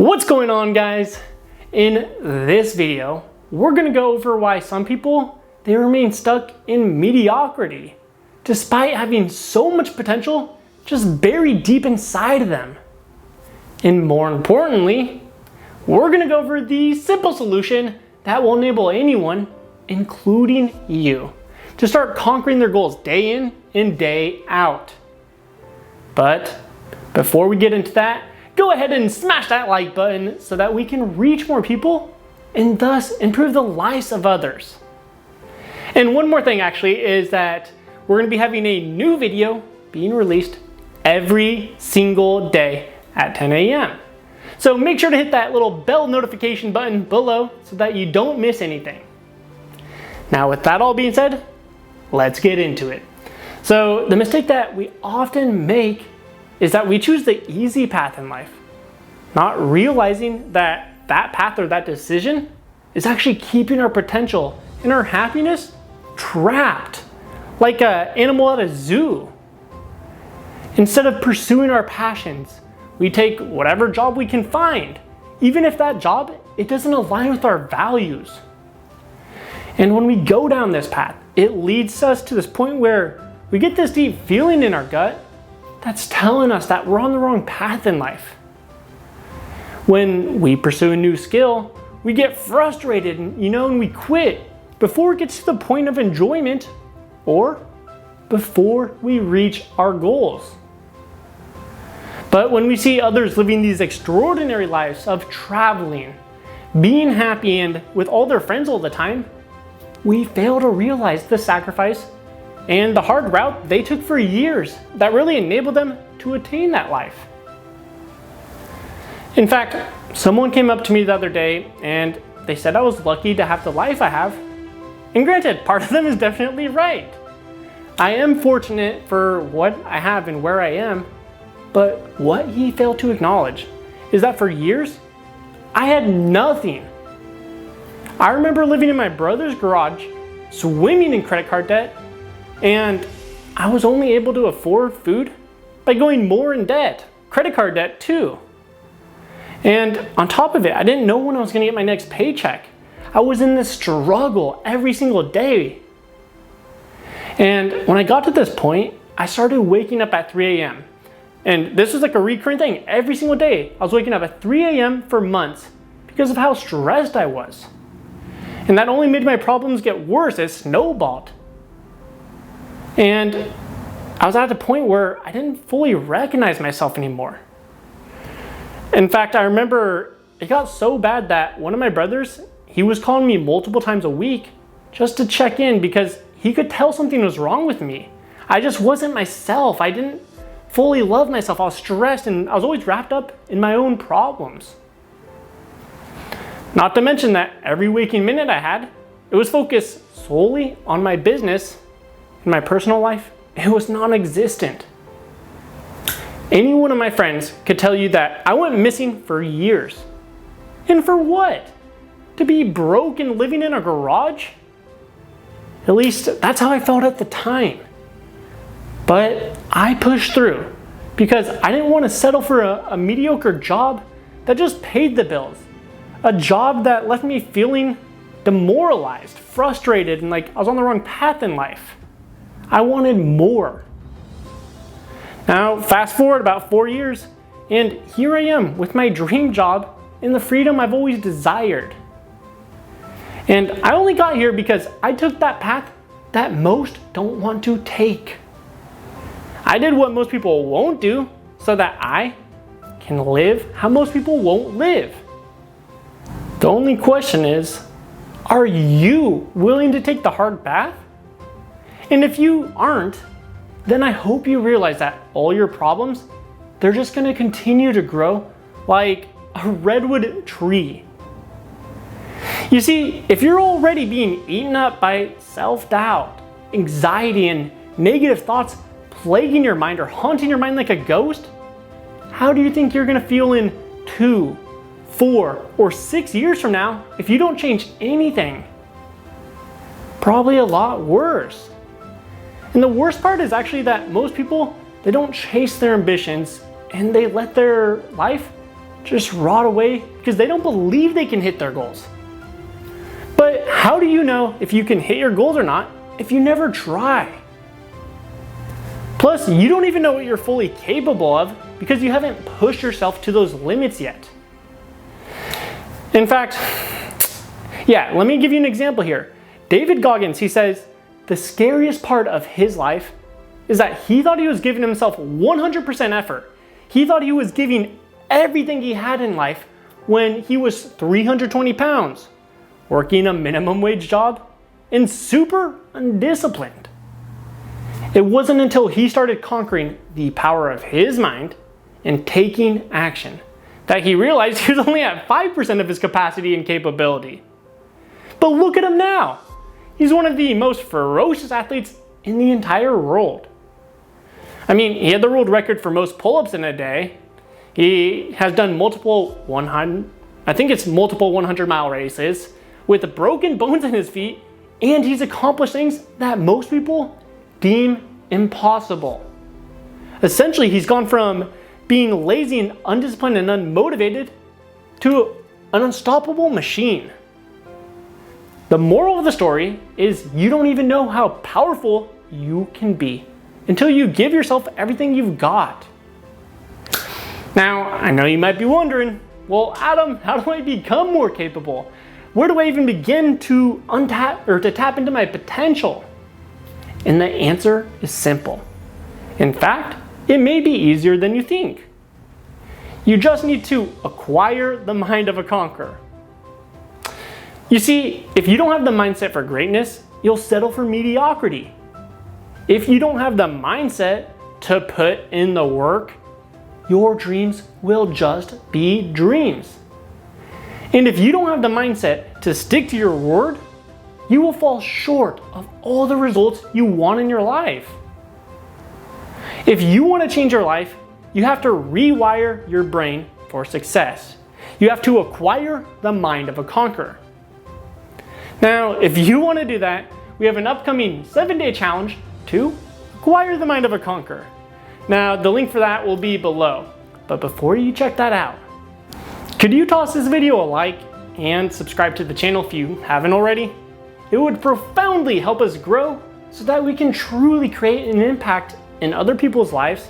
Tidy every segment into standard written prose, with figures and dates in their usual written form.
What's going on, guys? In this video, we're gonna go over why some people, they remain stuck in mediocrity despite having so much potential just buried deep inside of them. And more importantly, we're gonna go over the simple solution that will enable anyone, including you, to start conquering their goals day in and day out. But before we get into that, go ahead and smash that like button so that we can reach more people and thus improve the lives of others. And one more thing actually is that we're going to be having a new video being released every single day at 10 a.m. So make sure to hit that little bell notification button below so that you don't miss anything. Now with that all being said, let's get into it. So the mistake that we often make is that we choose the easy path in life, not realizing that that path or that decision is actually keeping our potential and our happiness trapped, like an animal at a zoo. Instead of pursuing our passions, we take whatever job we can find, even if that job, it doesn't align with our values. And when we go down this path, it leads us to this point where we get this deep feeling in our gut that's telling us that we're on the wrong path in life. When we pursue a new skill, we get frustrated and we quit before it gets to the point of enjoyment or before we reach our goals. But when we see others living these extraordinary lives of traveling, being happy and with all their friends all the time, we fail to realize the sacrifice and the hard route they took for years that really enabled them to attain that life. In fact, someone came up to me the other day and they said I was lucky to have the life I have. And granted, part of them is definitely right. I am fortunate for what I have and where I am, but what he failed to acknowledge is that for years, I had nothing. I remember living in my brother's garage, swimming in credit card debt, and I was only able to afford food by going more in debt, credit card debt too. And on top of it, I didn't know when I was gonna get my next paycheck. I was in this struggle every single day. And when I got to this point, I started waking up at 3 a.m. And this was like a recurring thing every single day. I was waking up at 3 a.m. for months because of how stressed I was. And that only made my problems get worse. It snowballed. And I was at the point where I didn't fully recognize myself anymore. In fact, I remember it got so bad that one of my brothers, he was calling me multiple times a week just to check in because he could tell something was wrong with me. I just wasn't myself. I didn't fully love myself. I was stressed and I was always wrapped up in my own problems. Not to mention that every waking minute I had, it was focused solely on my business. In my personal life, it was non-existent. Any one of my friends could tell you that I went missing for years. And for what? To be broke and living in a garage? At least that's how I felt at the time. But I pushed through because I didn't want to settle for a mediocre job that just paid the bills. A job that left me feeling demoralized, frustrated, and like I was on the wrong path in life. I wanted more. Now, fast forward about 4 years, and here I am with my dream job and the freedom I've always desired. And I only got here because I took that path that most don't want to take. I did what most people won't do so that I can live how most people won't live. The only question is, are you willing to take the hard path? And if you aren't, then I hope you realize that all your problems, they're just gonna continue to grow like a redwood tree. You see, if you're already being eaten up by self-doubt, anxiety, and negative thoughts plaguing your mind or haunting your mind like a ghost, how do you think you're gonna feel in 2, 4, or 6 years from now if you don't change anything? Probably a lot worse. And the worst part is actually that most people, they don't chase their ambitions and they let their life just rot away because they don't believe they can hit their goals. But how do you know if you can hit your goals or not if you never try? Plus, you don't even know what you're fully capable of because you haven't pushed yourself to those limits yet. In fact, yeah, let me give you an example here. David Goggins, he says, the scariest part of his life is that he thought he was giving himself 100% effort. He thought he was giving everything he had in life when he was 320 pounds, working a minimum wage job, and super undisciplined. It wasn't until he started conquering the power of his mind and taking action that he realized he was only at 5% of his capacity and capability. But look at him now. He's one of the most ferocious athletes in the entire world. I mean, he had the world record for most pull-ups in a day. He has done multiple 100-mile races with broken bones in his feet, and he's accomplished things that most people deem impossible. Essentially, he's gone from being lazy and undisciplined and unmotivated to an unstoppable machine. The moral of the story is you don't even know how powerful you can be until you give yourself everything you've got. Now, I know you might be wondering, well, Adam, how do I become more capable? Where do I even begin to tap into my potential? And the answer is simple. In fact, it may be easier than you think. You just need to acquire the mind of a conqueror. You see, if you don't have the mindset for greatness, you'll settle for mediocrity. If you don't have the mindset to put in the work, your dreams will just be dreams. And if you don't have the mindset to stick to your word, you will fall short of all the results you want in your life. If you want to change your life, you have to rewire your brain for success. You have to acquire the mind of a conqueror. Now, if you want to do that, we have an upcoming 7-day challenge to acquire the mind of a conqueror. Now, the link for that will be below. But before you check that out, could you toss this video a like and subscribe to the channel if you haven't already? It would profoundly help us grow so that we can truly create an impact in other people's lives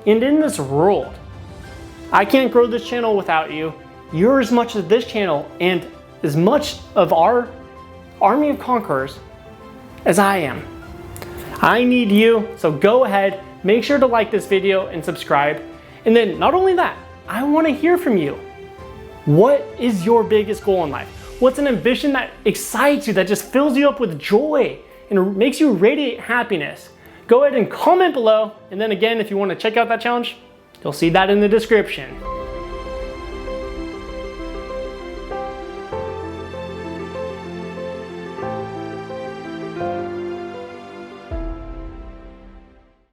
and in this world. I can't grow this channel without you. You're as much of this channel and as much of our army of conquerors as I am. I need you, so go ahead, make sure to like this video and subscribe. And then not only that, I want to hear from you. What is your biggest goal in life? What's an ambition that excites you, that just fills you up with joy and makes you radiate happiness? Go ahead and comment below. And then again, if you want to check out that challenge, you'll see that in the description.